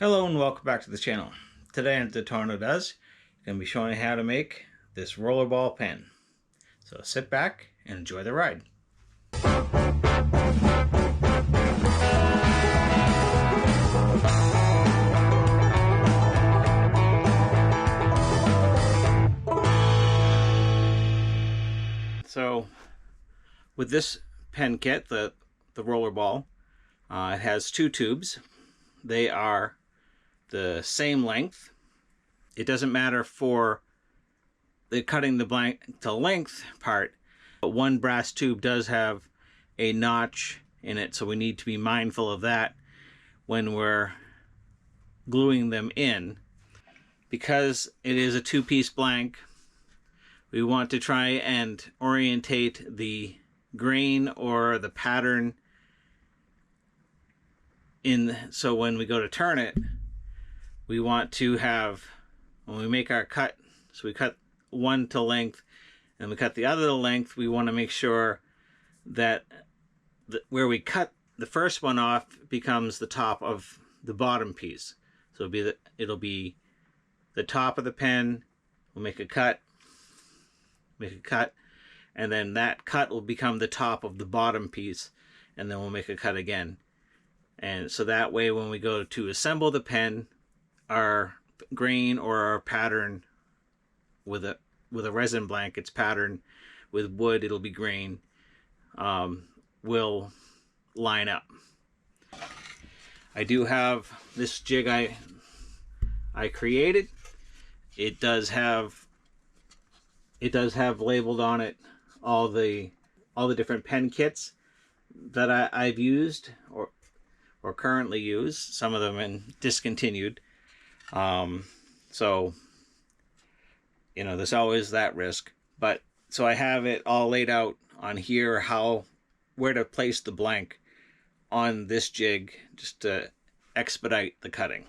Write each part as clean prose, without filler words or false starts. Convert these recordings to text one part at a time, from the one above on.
Hello and welcome back to the channel. Today on Tutorial Does, I'm going to be showing you how to make this rollerball pen. So sit back and enjoy the ride. So with this pen kit, the rollerball, it has two tubes. They are the same length. It doesn't matter for the cutting the blank to length part, but one brass tube does have a notch in it, so we need to be mindful of that when we're gluing them in. Because it is a two-piece blank, we want to try and orientate the grain or the pattern in, so when we go to turn it, we want to have, when we make our cut, so we cut one to length and we cut the other to length, we want to make sure that where we cut the first one off becomes the top of the bottom piece. So it'll be the top of the pen. We'll make a cut, and then that cut will become the top of the bottom piece, and then we'll make a cut again. And so that way when we go to assemble the pen, our grain or our pattern with a resin blanket's pattern with wood, it'll be grain, will line up. I do have this jig I created. It does have labeled on it all the different pen kits that I've used or currently use. Some of them discontinued. So, you know, there's always that risk. But so I have it all laid out on here, where to place the blank on this jig, just to expedite the cutting.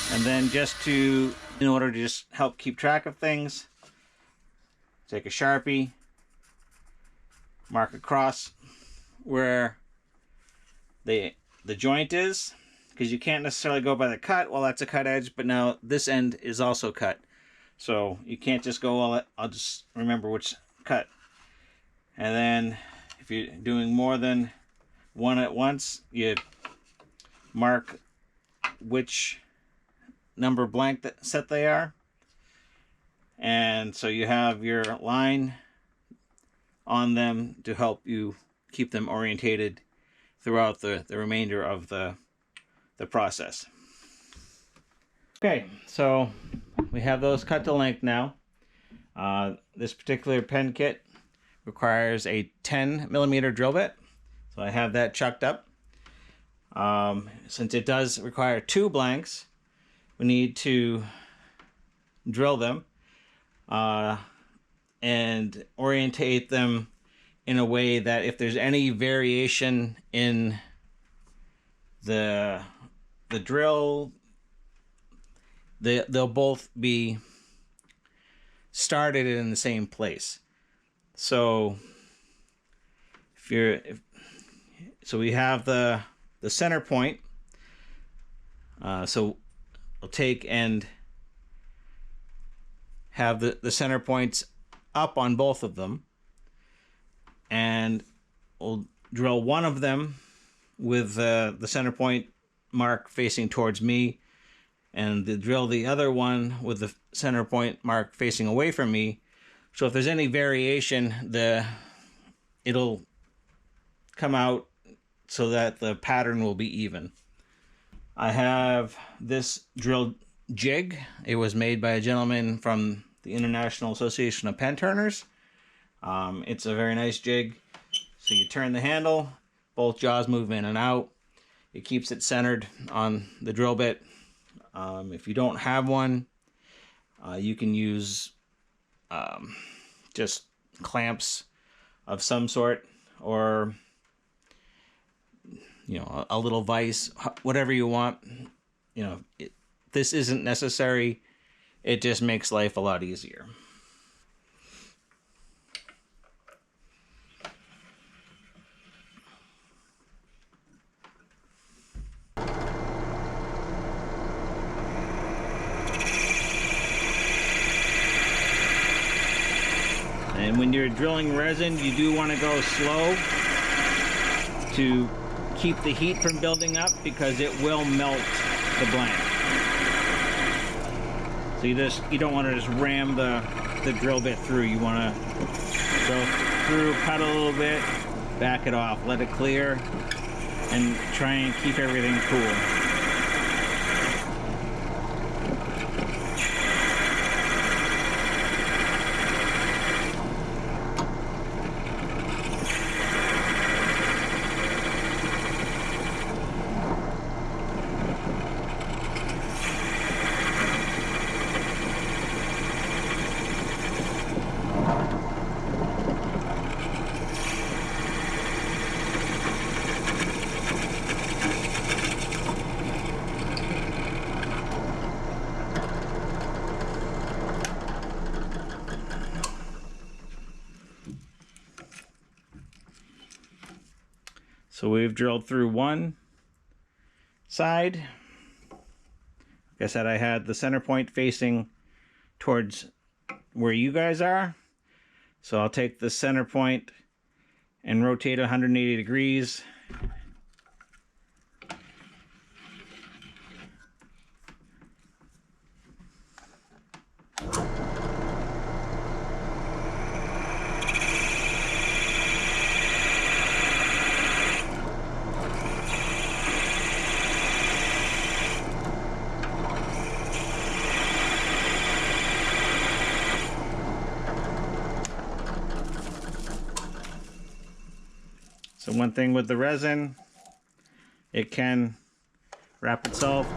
And then in order to just help keep track of things, take a Sharpie, mark across where the joint is, because you can't necessarily go by the cut. Well, that's a cut edge, but now this end is also cut. So you can't just go, well, I'll just remember which cut. And then if you're doing more than one at once, you mark which number blank set they are, and so you have your line on them to help you keep them orientated throughout the remainder of the process. Okay, so we have those cut to length now. This particular pen kit requires a 10mm drill bit, so I have that chucked up. Since it does require two blanks, we need to drill them and orientate them in a way that if there's any variation in the drill, they'll both be started in the same place. So so we have the center point. So we'll take and have the center points up on both of them, and we'll drill one of them with the center point mark facing towards me, and drill the other one with the center point mark facing away from me. So if there's any variation, it'll come out so that the pattern will be even. I have this drill jig. It was made by a gentleman from the International Association of Pen Turners. It's a very nice jig. So you turn the handle, both jaws move in and out. It keeps it centered on the drill bit. If you don't have one, you can use just clamps of some sort, or a little vise, whatever you want. This isn't necessary. It just makes life a lot easier. And when you're drilling resin, you do want to go slow to keep the heat from building up, because it will melt the blank. So you don't want to just ram the drill bit through. You want to go through, cut a little bit, back it off, let it clear, and try and keep everything cool. So we've drilled through one side. Like I said, I had the center point facing towards where you guys are. So I'll take the center point and rotate 180 degrees. So one thing with the resin, it can wrap itself.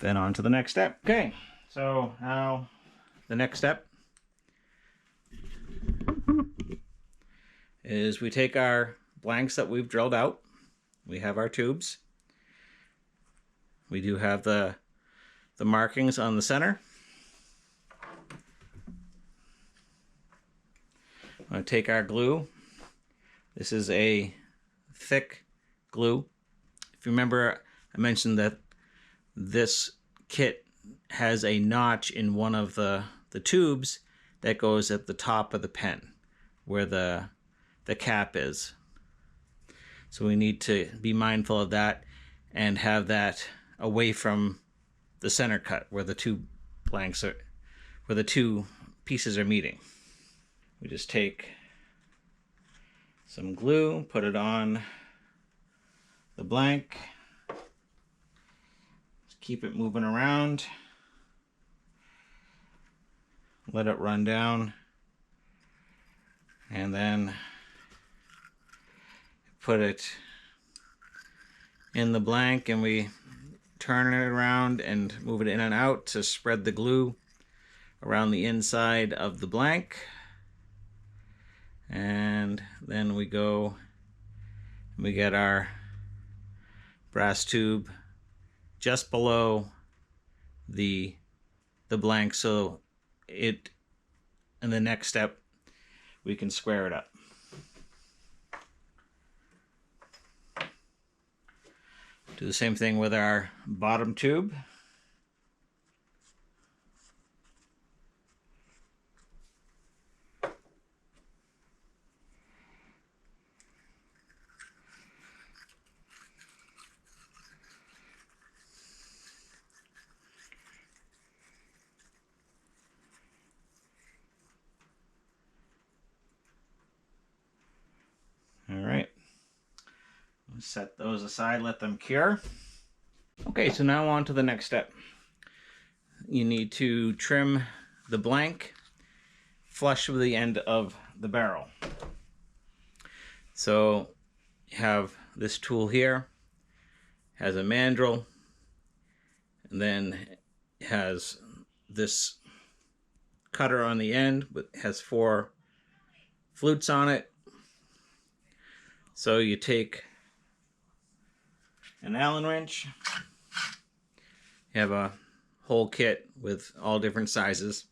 Then on to the next step. Okay, so now the next step is we take our blanks that we've drilled out. We have our tubes. We do have the markings on the center. I'm going to take our glue. This is a thick glue. If you remember, I mentioned that this kit has a notch in one of the tubes that goes at the top of the pen where the cap is. So we need to be mindful of that and have that away from the center cut where the two blanks are, where the two pieces are meeting. We just take some glue, put it on the blank, just keep it moving around, let it run down, and then put it in the blank, and we turn it around and move it in and out to spread the glue around the inside of the blank. And then we go and we get our brass tube just below the blank, so it, in the next step, we can square it up. Do the same thing with our bottom tube. All right, set those aside, let them cure. Okay, so now on to the next step. You need to trim the blank flush with the end of the barrel. So you have this tool here, has a mandrel, and then it has this cutter on the end, but has 4 flutes on it. So you take an Allen wrench. You have a whole kit with all different sizes.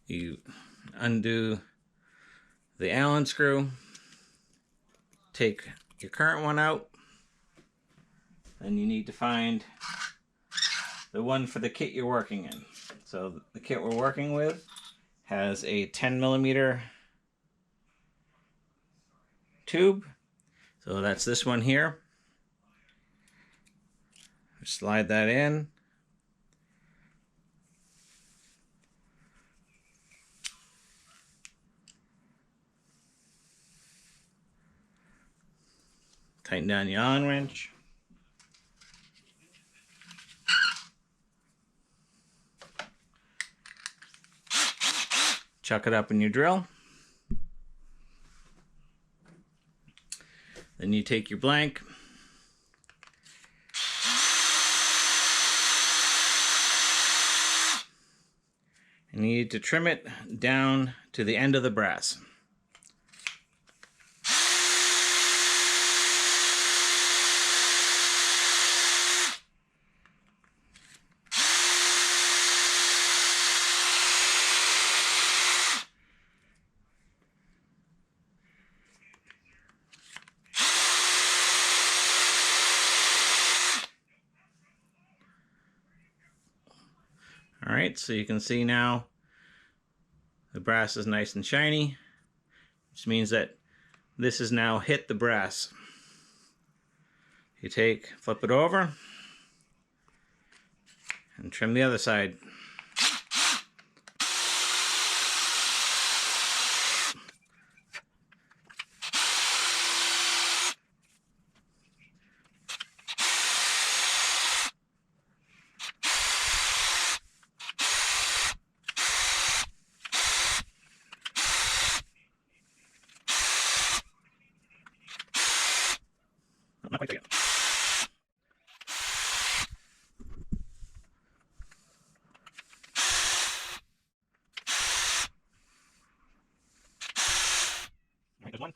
You undo the Allen screw, take your current one out, and you need to find the one for the kit you're working in. So the kit we're working with has a 10mm tube. So that's this one here. Slide that in. Tighten down your Allen wrench. Chuck it up in your drill. Then you take your blank. And you need to trim it down to the end of the brass. All right, so you can see now the brass is nice and shiny, which means that this has now hit the brass. You flip it over, and trim the other side. Not quite there yet. All right, there's one.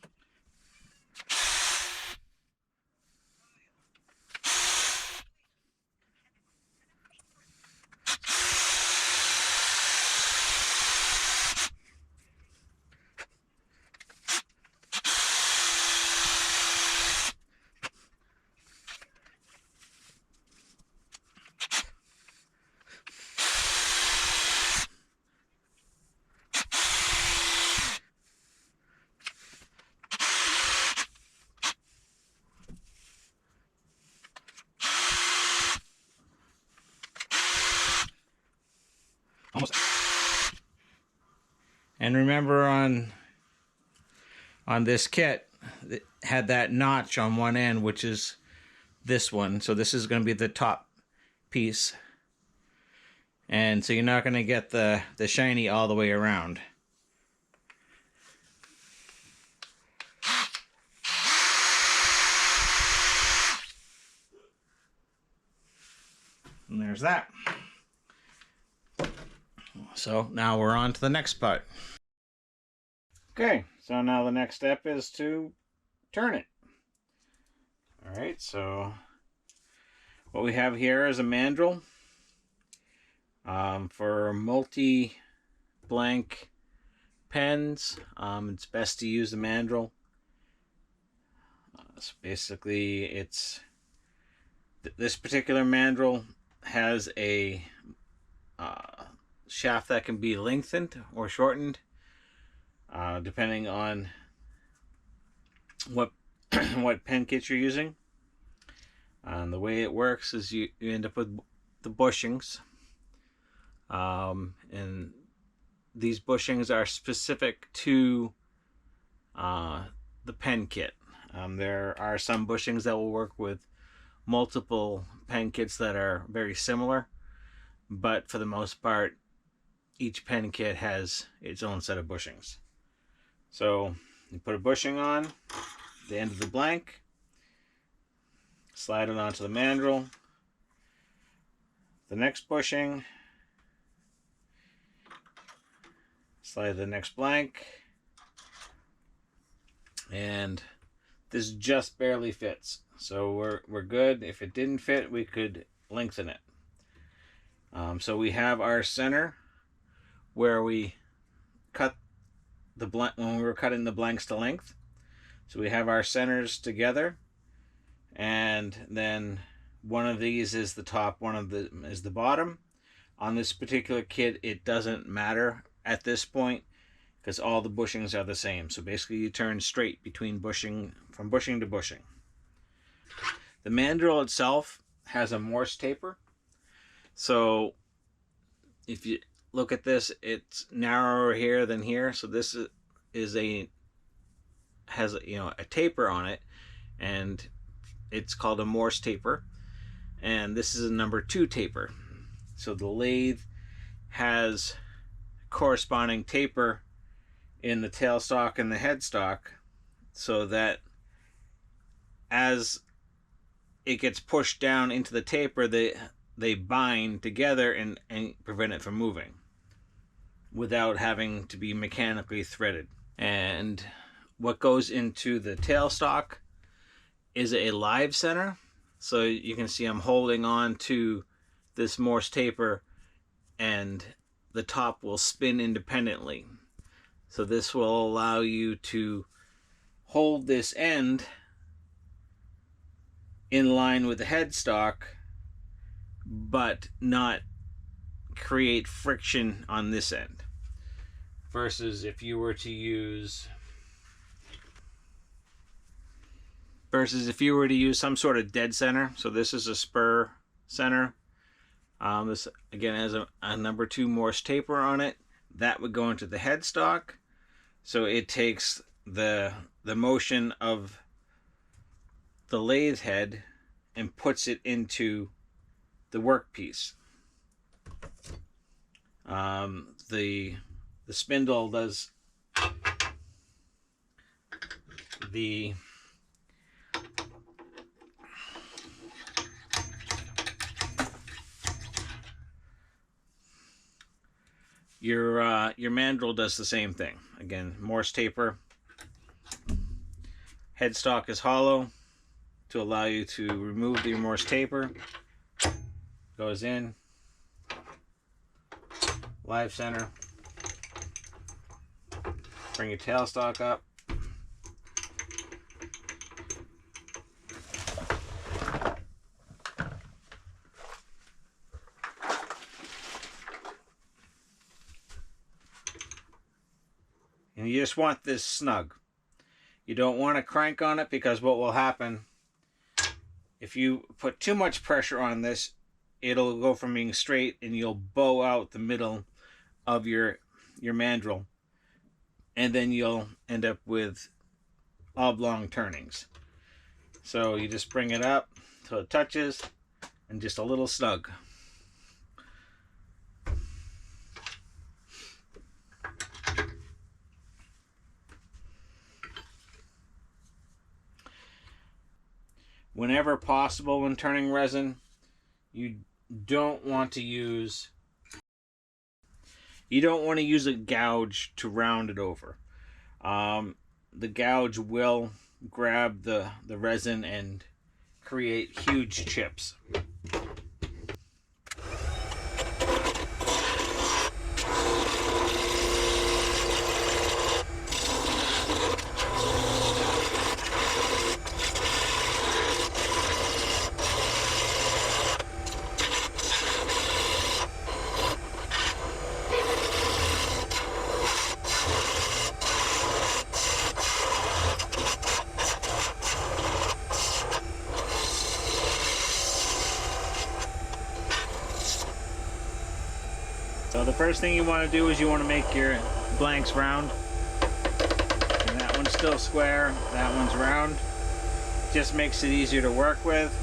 Almost. And remember on this kit, it had that notch on one end, which is this one. So this is going to be the top piece. And so you're not going to get the shiny all the way around. And there's that. So now we're on to the next part. Okay, so now the next step is to turn it. All right, so what we have here is a mandrel. For multi-blank pens, it's best to use the mandrel. So basically, this particular mandrel has a shaft that can be lengthened or shortened depending on what what pen kit you're using. And the way it works is you end up with the bushings, and these bushings are specific to the pen kit. There are some bushings that will work with multiple pen kits that are very similar, but for the most part, each pen kit has its own set of bushings. So you put a bushing on the end of the blank, slide it onto the mandrel, the next bushing, slide the next blank, and this just barely fits. So we're good. If it didn't fit, we could lengthen it. So we have our center where we cut the blank when we were cutting the blanks to length. So we have our centers together, and then one of these is the top, one of the is the bottom. On this particular kit, it doesn't matter at this point because all the bushings are the same. So basically you turn straight between bushing, from bushing to bushing. The mandrel itself has a Morse taper. So if you look at this, it's narrower here than here. So this has a taper on it, and it's called a Morse taper. And this is a number 2 taper. So the lathe has corresponding taper in the tailstock and the headstock, so that as it gets pushed down into the taper, they bind together and prevent it from moving without having to be mechanically threaded. And what goes into the tailstock is a live center. So you can see I'm holding on to this Morse taper, and the top will spin independently. So this will allow you to hold this end in line with the headstock, but not create friction on this end. Versus if you were to use some sort of dead center. So this is a spur center. This again has a number 2 Morse taper on it. That would go into the headstock. So it takes the motion of the lathe head and puts it into the workpiece. The spindle does the your mandrel does the same thing. Again, Morse taper. Headstock is hollow to allow you to remove the Morse taper. Goes in. Live center. Bring your tailstock up. And you just want this snug. You don't want to crank on it, because what will happen if you put too much pressure on this, it'll go from being straight and you'll bow out the middle of your mandrel, and then you'll end up with oblong turnings. So you just bring it up till it touches, and just a little snug. Whenever possible when turning resin, you don't want to use a gouge to round it over. The gouge will grab the resin and create huge chips. So the first thing you want to do is you want to make your blanks round. And that one's still square, that one's round. Just makes it easier to work with.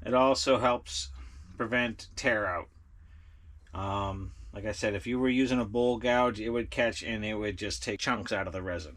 It also helps prevent tear out. Like I said, if you were using a bowl gouge, it would catch and it would just take chunks out of the resin.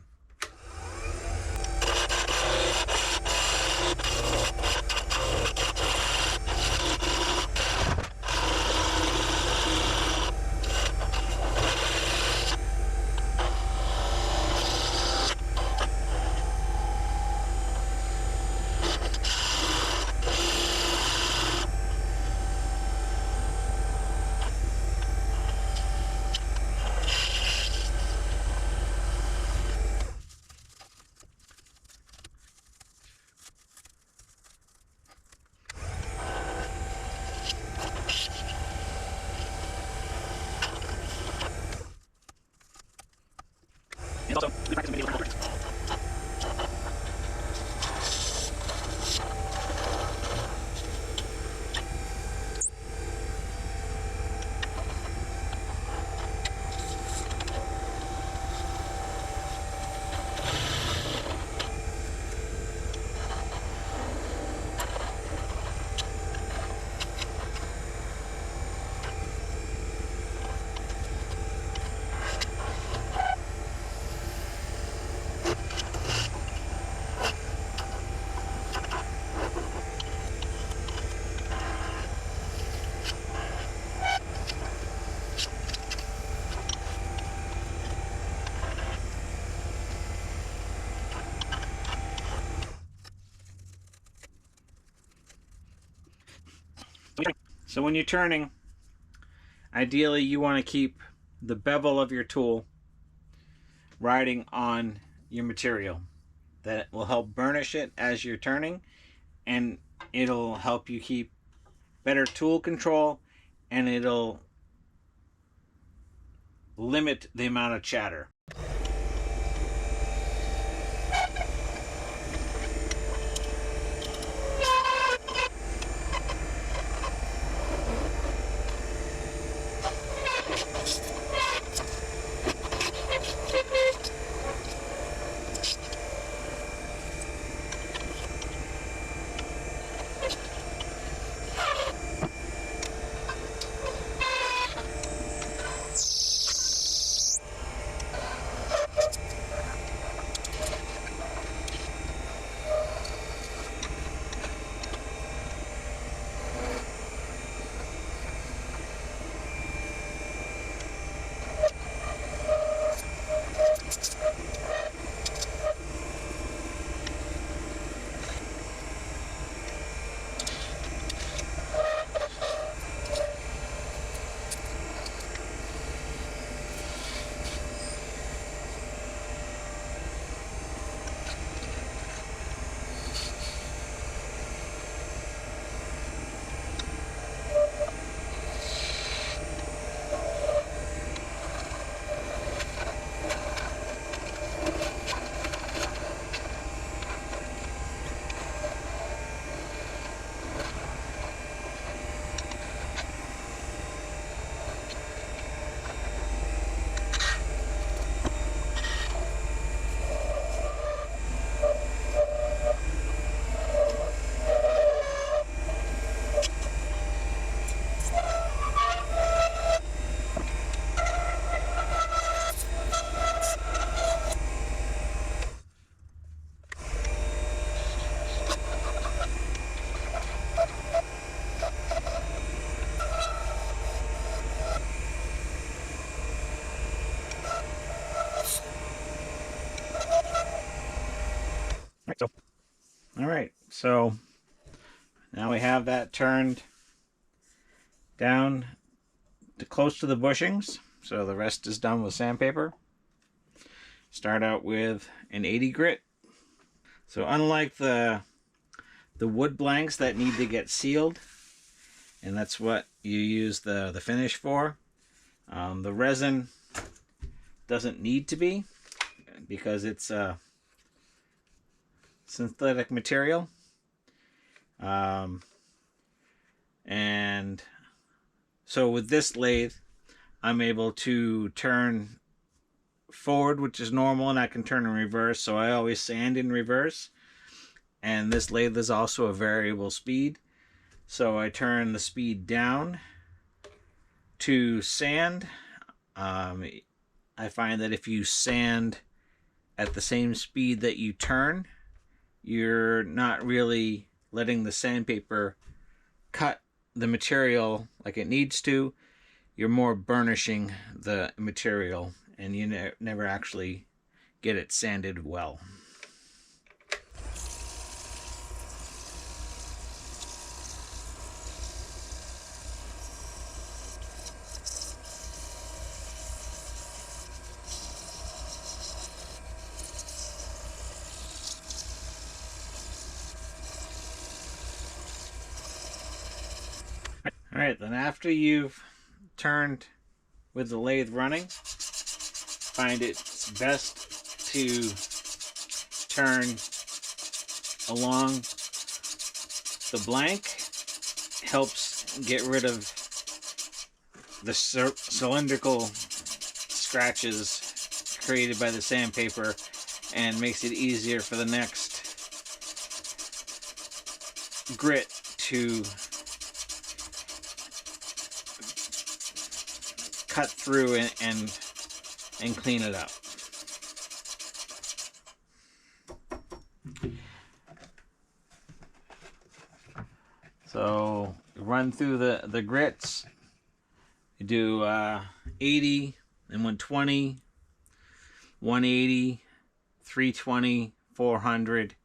And also, good practice when making little portraits. So when you're turning, ideally you want to keep the bevel of your tool riding on your material. That will help burnish it as you're turning, and it'll help you keep better tool control, and it'll limit the amount of chatter. Alright, so now we have that turned down to close to the bushings, so the rest is done with sandpaper. Start out with an 80 grit. So unlike the wood blanks that need to get sealed, and that's what you use the finish for, the resin doesn't need to be, because it's a synthetic material, and So with this lathe, I'm able to turn forward, which is normal, and I can turn in reverse, so I always sand in reverse. And this lathe is also a variable speed, so I turn the speed down to sand. I find that if you sand at the same speed that you turn, you're not really letting the sandpaper cut the material like it needs to. You're more burnishing the material, and you never actually get it sanded well. All right, then after you've turned with the lathe running, find it's best to turn along the blank. Helps get rid of the cylindrical scratches created by the sandpaper and makes it easier for the next grit to cut through and clean it up. So run through the grits. You do 80 and 120, 180, 320, 400.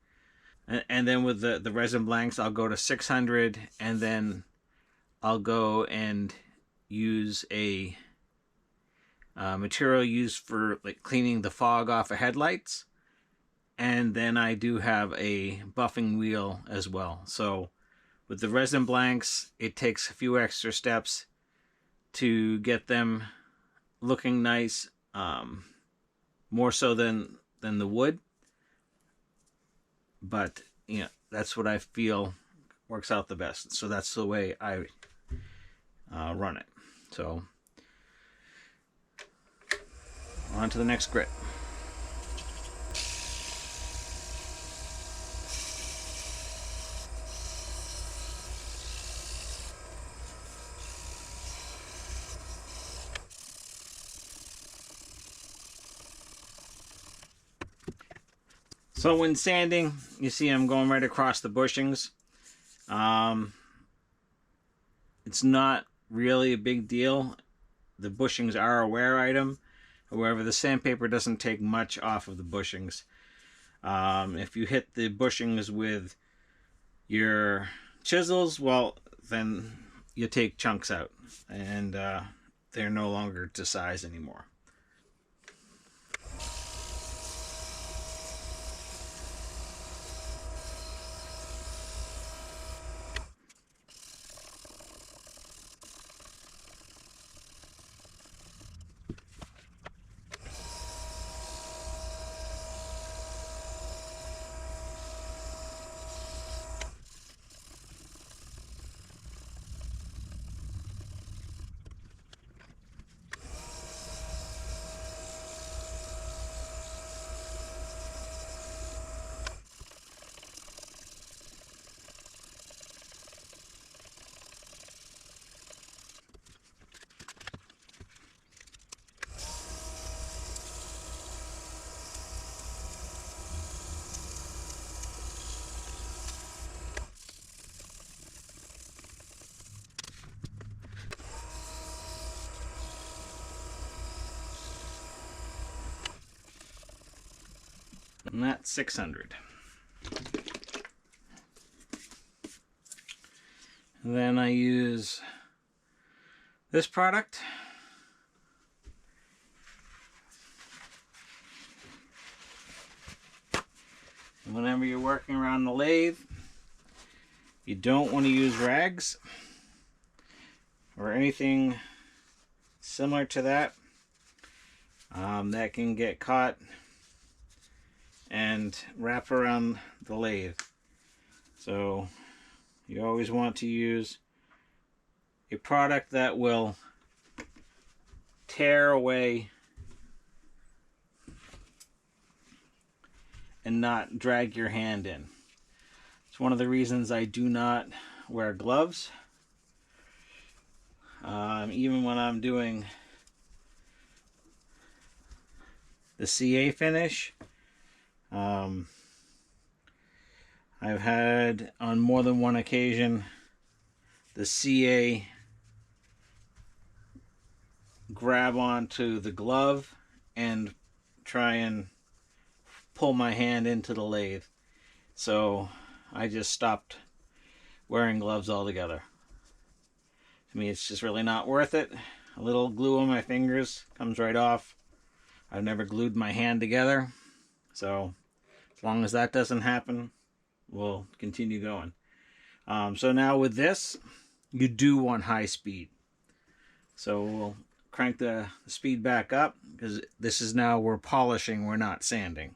And then with the resin blanks, I'll go to 600, and then I'll go and use a material used for like cleaning the fog off of headlights. And then I do have a buffing wheel as well. So with the resin blanks, it takes a few extra steps to get them looking nice, more so than the wood. But you know, that's what I feel works out the best. So that's the way I run it. So on to the next grit. So when sanding, you see I'm going right across the bushings. It's not really a big deal. The bushings are a wear item. However, the sandpaper doesn't take much off of the bushings. If you hit the bushings with your chisels, well, then you take chunks out, and they're no longer to size anymore. And that's 600. And then I use this product. And whenever you're working around the lathe, you don't want to use rags or anything similar to that. That can get caught and wrap around the lathe. So you always want to use a product that will tear away and not drag your hand in. It's one of the reasons I do not wear gloves. Even when I'm doing the CA finish, I've had on more than one occasion the CA grab onto the glove and try and pull my hand into the lathe. So I just stopped wearing gloves altogether. To me, it's just really not worth it. A little glue on my fingers comes right off. I've never glued my hand together. So as long as that doesn't happen, we'll continue going. So now with this, you do want high speed. So we'll crank the speed back up, because this is now we're polishing, we're not sanding.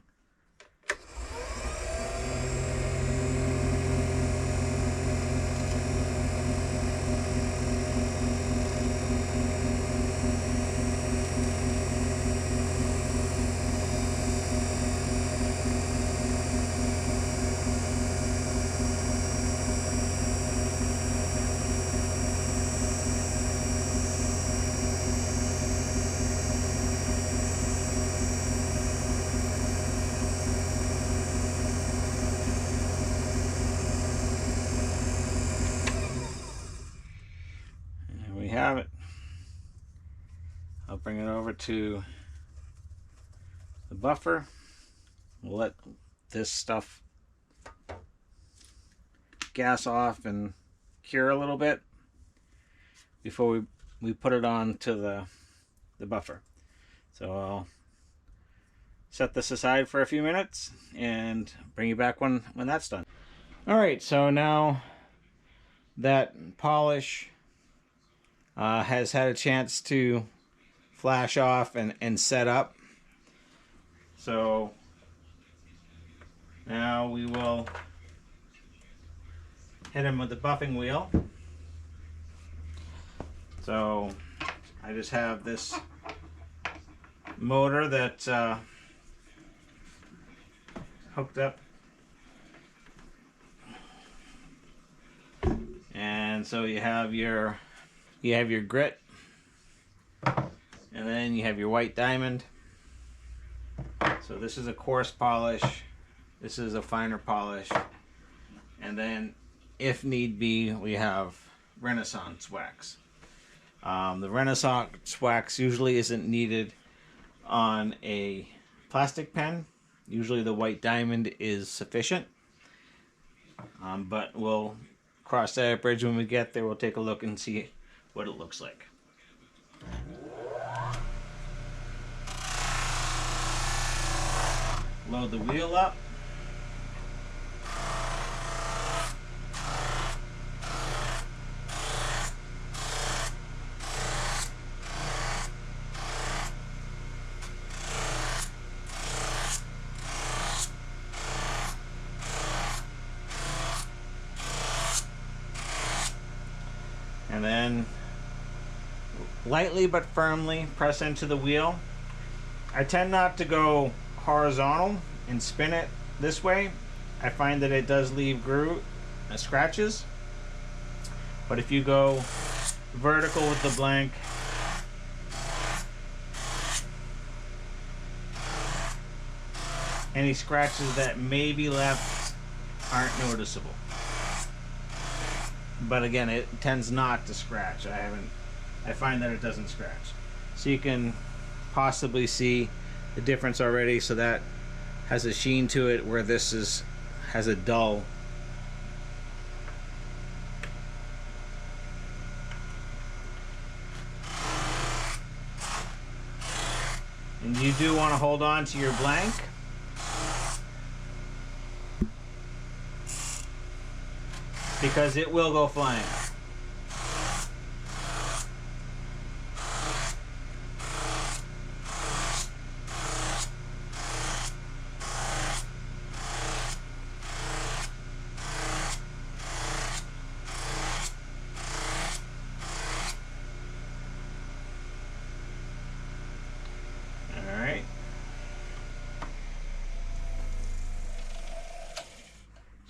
Have it. I'll bring it over to the buffer. We'll let this stuff gas off and cure a little bit before we put it on to the buffer. So I'll set this aside for a few minutes and bring you back when that's done. Alright, so now that polish has had a chance to flash off and set up. So now we will hit him with the buffing wheel. So I just have this motor that's hooked up, and so you have your grit, and then you have your white diamond. So this is a coarse polish, this is a finer polish, and then if need be we have Renaissance wax. The Renaissance wax usually isn't needed on a plastic pen. Usually the white diamond is sufficient, but we'll cross that bridge when we get there. We'll take a look and see what it looks like. Load the wheel up. And then lightly but firmly press into the wheel. I tend not to go horizontal and spin it this way. I find that it does leave scratches. But if you go vertical with the blank, any scratches that may be left aren't noticeable. But again, it tends not to scratch. I find that it doesn't scratch. So you can possibly see the difference already. So that has a sheen to it, where this has a dull. And you do want to hold on to your blank. Because it will go flying.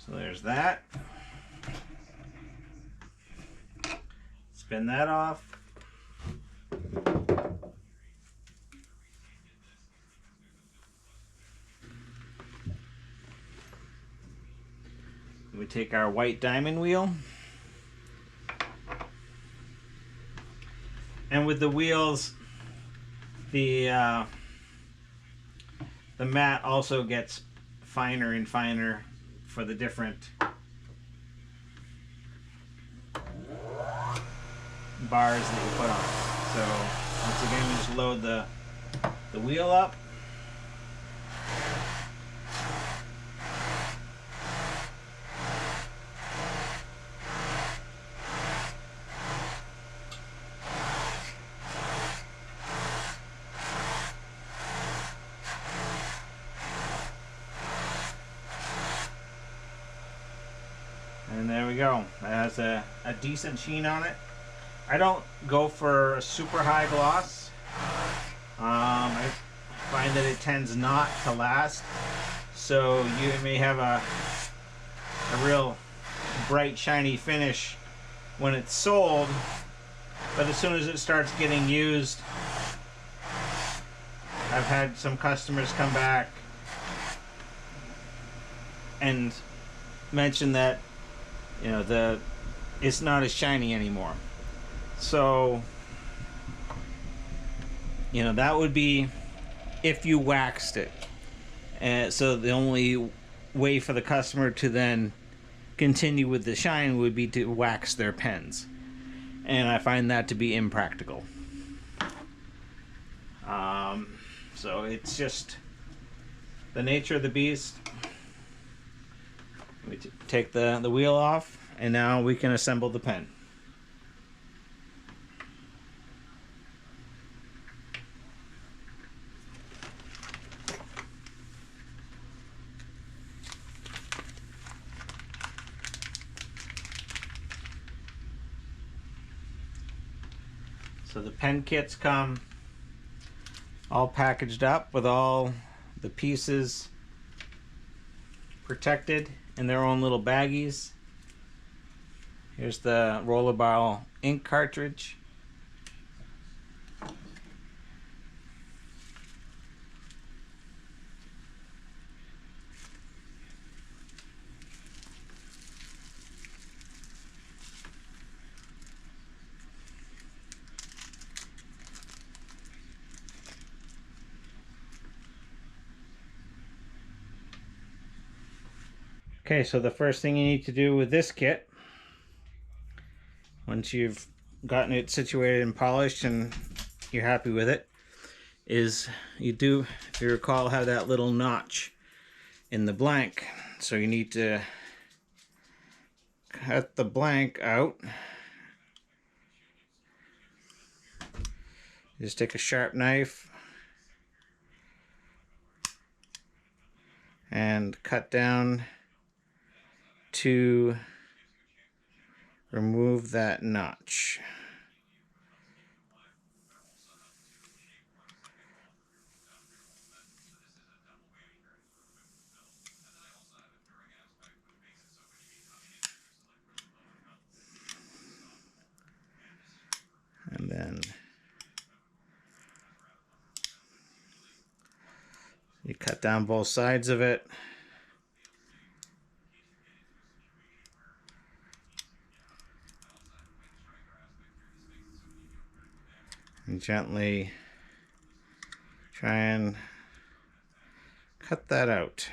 So there's that. Spin that off. We take our white diamond wheel. And with the wheels, the mat also gets finer and finer for the different bars that you put on it. So once again, we just load the wheel up. And there we go. It has a decent sheen on it. I don't go for a super high gloss. I find that it tends not to last. So you may have a real bright, shiny finish when it's sold, but as soon as it starts getting used, I've had some customers come back and mention that, you know, it's not as shiny anymore. So, you know, that would be if you waxed it. And so the only way for the customer to then continue with the shine would be to wax their pens. And I find that to be impractical. So it's just the nature of the beast. We take the wheel off, and now we can assemble the pen. So the pen kits come all packaged up with all the pieces protected in their own little baggies. Here's the Rollerball ink cartridge. Okay, so the first thing you need to do with this kit, once you've gotten it situated and polished and you're happy with it, is you do, if you recall, have that little notch in the blank. So you need to cut the blank out. Just take a sharp knife and cut down to remove that notch. And then you cut down both sides of it. And gently try and cut that out.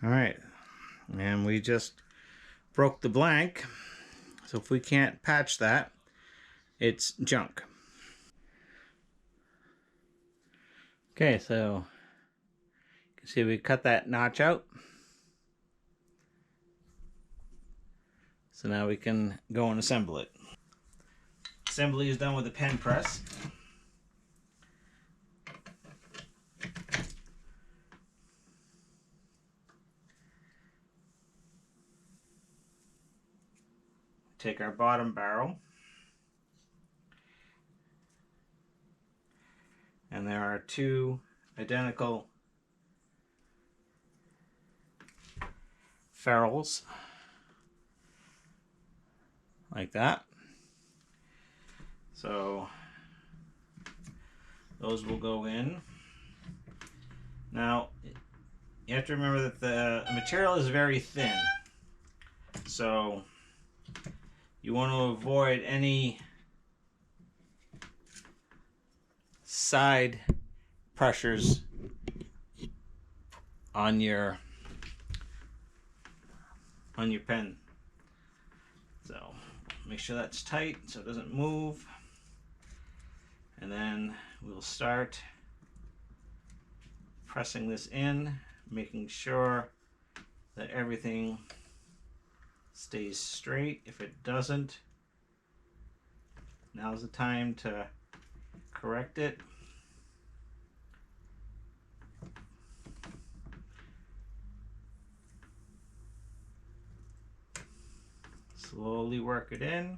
All right, and we just broke the blank, so if we can't patch that, it's junk. Okay, so you can see we cut that notch out. So now we can go and assemble it. Assembly is done with a pen press. take our bottom barrel, and there are two identical ferrules like that. So those will go in. Now you have to remember that the material is very thin, so you want to avoid any side pressures on your pen. So make sure that's tight so it doesn't move, and then we'll start pressing this in, making sure that everything stays straight. If it doesn't, now's the time to correct it. Slowly work it in.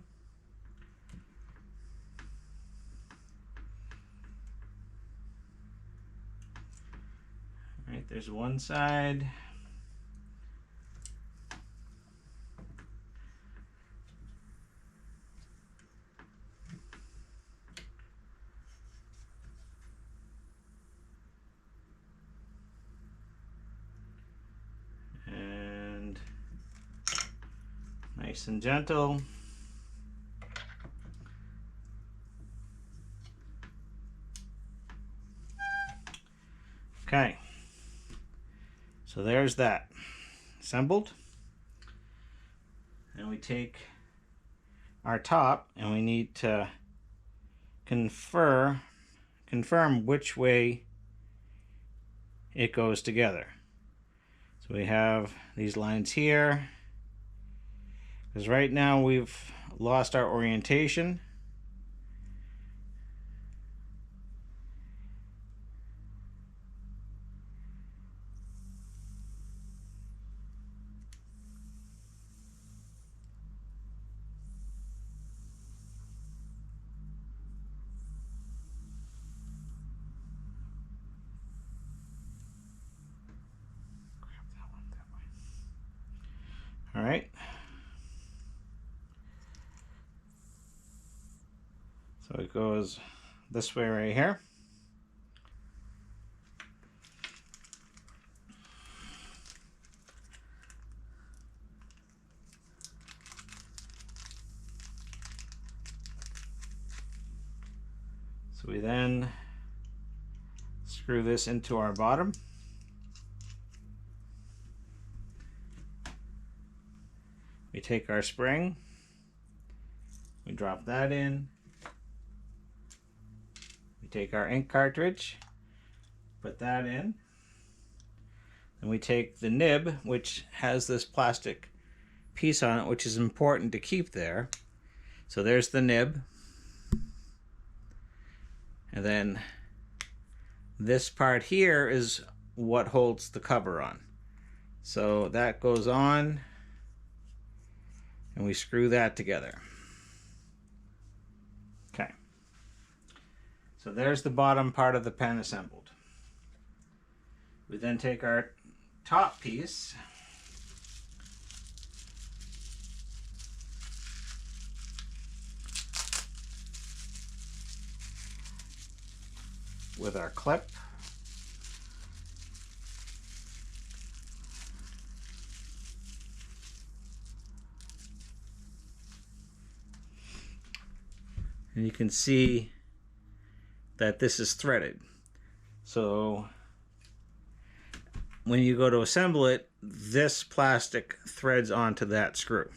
All right, there's one side. And nice and gentle. Okay, so there's that assembled. And we take our top and we need to confirm which way it goes together. So we have these lines here, because right now we've lost our orientation. All right. So it goes this way right here. So we then screw this into our bottom. We take our spring, we drop that in. We take our ink cartridge, put that in. And we take the nib, which has this plastic piece on it, which is important to keep there. So there's the nib. And then this part here is what holds the cover on. So that goes on, and we screw that together. Okay. So there's the bottom part of the pen assembled. We then take our top piece, with our clip, and you can see that this is threaded. So when you go to assemble it, this plastic threads onto that screw.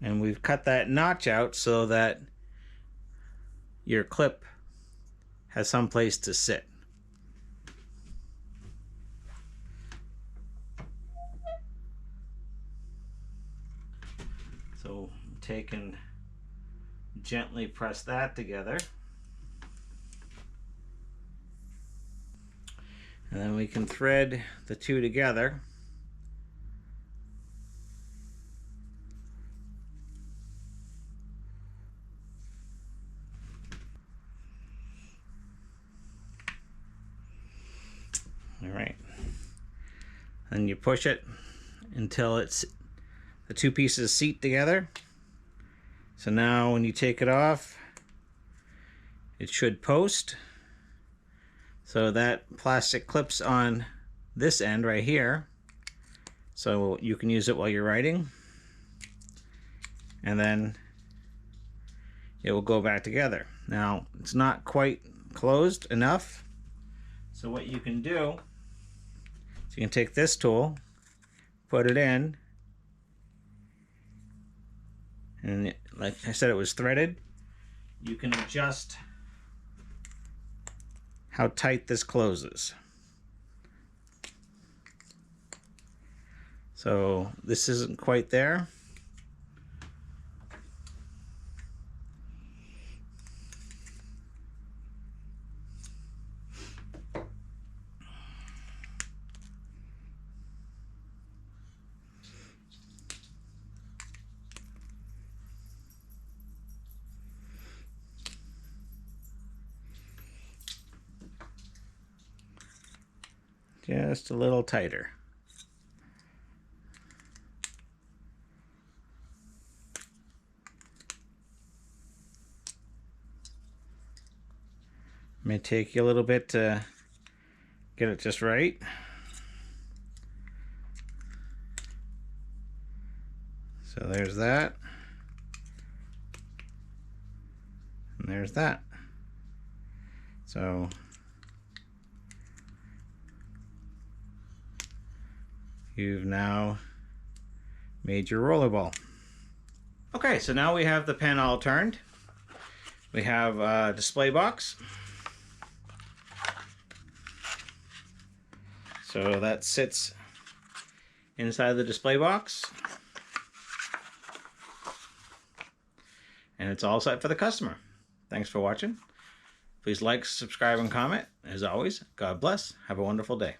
And we've cut that notch out so that your clip has some place to sit. So take and gently press that together. And then we can thread the two together. All right. And you push it until it's the two pieces seat together. So now when you take it off, it should post. So that plastic clips on this end right here. So you can use it while you're writing. And then it will go back together. Now, it's not quite closed enough. So what you can do is you can take this tool, put it in, and like I said, it was threaded. You can adjust how tight this closes. So this isn't quite there. Just a little tighter. May take you a little bit to get it just right. So there's that. And there's that. So you've now made your rollerball. Okay, so now we have the pen all turned. We have a display box. So that sits inside the display box. And it's all set for the customer. Thanks for watching. Please like, subscribe, and comment. As always, God bless. Have a wonderful day.